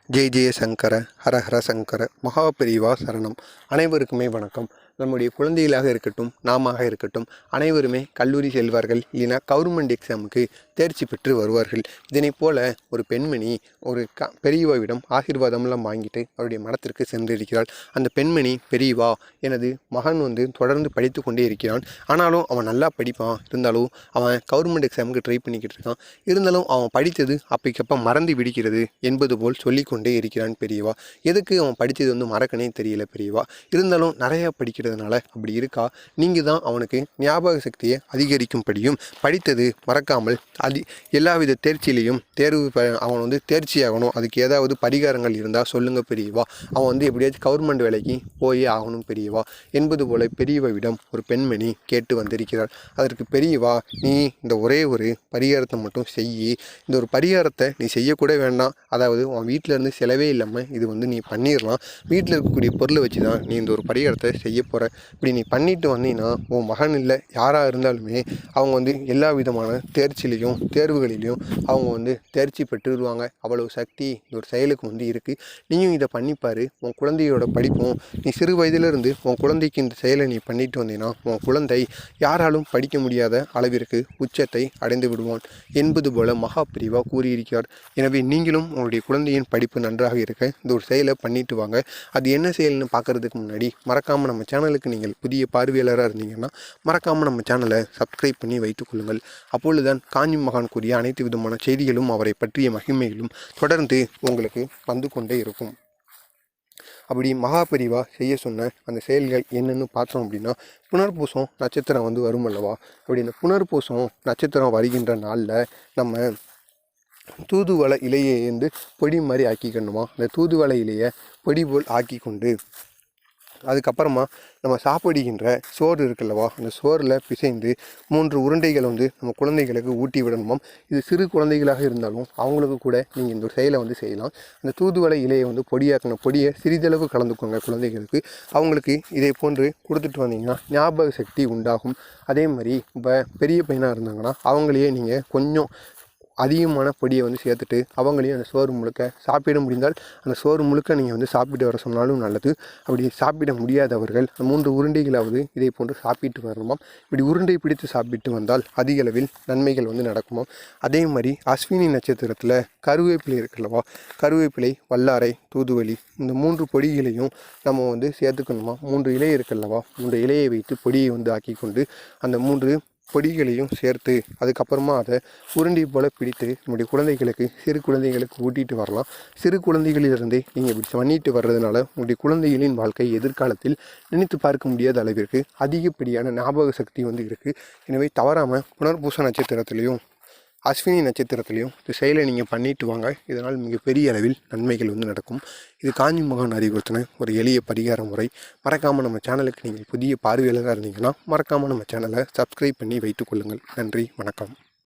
ஜெய ஜெய சங்கர ஹர ஹர சங்கர மகாபெரிவா சரணம். அனைவருக்குமே வணக்கம். நம்முடைய குழந்தைகளாக இருக்கட்டும், நாம இருக்கட்டும், அனைவருமே கல்லூரி செல்வார்கள், இல்லைனா கவர்மெண்ட் எக்ஸாமுக்கு தேர்ச்சி பெற்று வருவார்கள். இதனைப் போல ஒரு பெண்மணி ஒரு பெரியவாவிடம் ஆசீர்வாதம்லாம் வாங்கிட்டு அவருடைய மடத்திற்கு சென்றிருக்கிறாள். அந்த பெண்மணி, பெரியவா, எனது மகன் தொடர்ந்து படித்து கொண்டே இருக்கிறான். ஆனாலும் அவன் நல்லா படிப்பான், இருந்தாலும் அவன் கவர்மெண்ட் எக்ஸாமுக்கு ட்ரை பண்ணிக்கிட்டு இருக்கான். இருந்தாலும் அவன் படித்தது அப்பைக்கப்போ மறந்து விடுகிறது என்பது போல் சொல்லிக்கொண்டே இருக்கிறான் பெரியவா. எதுக்கு அவன் படித்தது மறக்கனே தெரியல பெரியவா. இருந்தாலும் நிறையா படிக்கிறதுனால அப்படி இருக்கா. நீங்கள் தான் அவனுக்கு ஞாபக சக்தியை அதிகரிக்கும்படியும் படித்தது மறக்காமல் எல்லாவித தேர்ச்சியிலையும் அவன் தேர்ச்சி ஆகணும். அதுக்கு ஏதாவது பரிகாரங்கள் இருந்தால் சொல்லுங்கள் பெரியவா. அவன் எப்படியாச்சும் கவர்மெண்ட் வேலைக்கு போயே ஆகணும் பெரியவா என்பது போல பெரியவாவிடம் ஒரு பெண்மணி கேட்டு வந்திருக்கிறாள். அதற்கு பெரியவா, நீ இந்த ஒரே ஒரு பரிகாரத்தை மட்டும் செய்யி. இந்த ஒரு பரிகாரத்தை நீ செய்யக்கூட வேண்டாம். அதாவது உன் வீட்டில் இருந்து செலவே இல்லாமல் இது நீ பண்ணிடலாம். வீட்டில் இருக்கக்கூடிய பொருளை வச்சு தான் நீ இந்த ஒரு பரிகாரத்தை செய்ய போகிற. இப்படி நீ பண்ணிட்டு வந்தீங்கன்னா உன் மகன் இல்லை யாராக இருந்தாலுமே அவங்க எல்லா விதமான தேர்ச்சிலையும் தேர்வுகளிலையும் அவங்க தேர்ச்சி பெற்றுருவாங்க. அவ்வளவு சக்தி இந்த ஒரு செயலுக்கு இருக்குது. நீயும் இதை பண்ணிப்பார். உன் குழந்தையோட படிப்பும் நீ சிறு வயதிலிருந்து உன் குழந்தைக்கு இந்த செயலை நீ பண்ணிட்டு வந்தீங்கன்னா உன் குழந்தை யாராலும் படிக்க முடியாத அளவிற்கு உச்சத்தை அடைந்து விடுவான் என்பது போல மகாபிரிவா கூறியிருக்கிறார். எனவே நீங்களும் உங்களுடைய குழந்தையின் படிப்பு நன்றாக இருக்க இந்த ஒரு செயலை பண்ணிட்டு வாங்க. அது என்ன செயல்னு பார்க்குறதுக்கு முன்னாடி மறக்காமல் நம்ம சேனலுக்கு நீங்கள் புதிய பார்வையாளராக இருந்தீங்கன்னா மறக்காமல் நம்ம சேனலை சப்ஸ்கிரைப் பண்ணி வைத்துக் கொள்ளுங்கள். அப்பொழுதுதான் காஞ்சி மகான் கூறிய அனைத்து விதமான செய்திகளும் அவரை பற்றிய மகிமைகளும் தொடர்ந்து உங்களுக்கு வந்து கொண்டே இருக்கும். அப்படி மகாபெரிவா செய்ய சொன்ன அந்த செயல்கள் என்னென்னு பார்த்தோம் அப்படின்னா, புனர்பூசம் நட்சத்திரம் வரும் அல்லவா. அப்படி இந்த புனர்பூசம் நட்சத்திரம் வருகின்ற நாளில் நம்ம தூதுவளை இலையை பொடி மாதிரி ஆக்கிக்கணுமா. அந்த தூதுவளை இலையை பொடி போல் ஆக்கி கொண்டு அதுக்கப்புறமா நம்ம சாப்பிடுகின்ற சோறு இருக்குல்லவா, அந்த சோறில் பிசைந்து 3 உருண்டைகள் நம்ம குழந்தைகளுக்கு ஊட்டி விடணுமாம். இது சிறு குழந்தைகளாக இருந்தாலும் அவங்களுக்கு கூட நீங்கள் இந்த செயலை செய்யலாம். அந்த தூதுவளை இலையை பொடியாக்கின பொடியை சிறிதளவு கலந்துக்கோங்க குழந்தைகளுக்கு. அவங்களுக்கு இதை போன்று கொடுத்துட்டு வந்தீங்கன்னா ஞாபக சக்தி உண்டாகும். அதே மாதிரி இப்போ பெரிய பையனாக இருந்தாங்கன்னா அவங்களையே நீங்கள் கொஞ்சம் அதிகமான பொடியை சேர்த்துட்டு அவங்களையும் அந்த சோறு முழுக்க சாப்பிட முடிந்தால் அந்த சோறு முழுக்க நீங்கள் சாப்பிட்டு வர சொன்னாலும் நல்லது. அப்படி சாப்பிட முடியாதவர்கள் 3 உருண்டைகளாவது இதை போன்று சாப்பிட்டு வரணுமாம். இப்படி உருண்டை பிடித்து சாப்பிட்டு வந்தால் அதிக அளவில் நன்மைகள் நடக்குமாம். அதே மாதிரி அஸ்வினி நட்சத்திரத்தில் கருவேப்பிலை இருக்குல்லவா, கருவேப்பிலை, வல்லாரை, தூதுவளி, இந்த 3 பொடிகளையும் நம்ம சேர்த்துக்கணுமா. 3 இலை இருக்குல்லவா, 3 இலையை வைத்து பொடியை ஆக்கி கொண்டு அந்த 3 பொடிகளையும் சேர்த்து அதுக்கப்புறமா அதை உருண்டை போல் பிடித்து நம்முடைய குழந்தைகளுக்கு சிறு குழந்தைகளுக்கு ஊட்டிட்டு வரலாம். சிறு குழந்தைகளிலிருந்தே நீங்கள் இப்படி பண்ணிட்டு வர்றதுனால உங்களுடைய குழந்தைகளின் வாழ்க்கை எதிர்காலத்தில் நினைத்து பார்க்க முடியாத அளவிற்கு அதிகப்படியான ஞாபக சக்தி இருக்குது. எனவே தவறாமல் புனர்பூச நட்சத்திரத்திலையும் அஸ்வினி நட்சத்திரத்திலையும் இந்த செயலை நீங்கள் பண்ணிட்டு வாங்க. இதனால் மிகப்பெரிய அளவில் நன்மைகள் நடக்கும். இது காஞ்சி மகான் அறிவுறுத்தின ஒரு எளிய பரிகார முறை. மறக்காமல் நம்ம சேனலுக்கு நீங்கள் புதிய பார்வையாளராக இருந்தீங்கன்னா மறக்காமல் நம்ம சேனலை சப்ஸ்கிரைப் பண்ணி வைத்துக் கொள்ளுங்கள். நன்றி, வணக்கம்.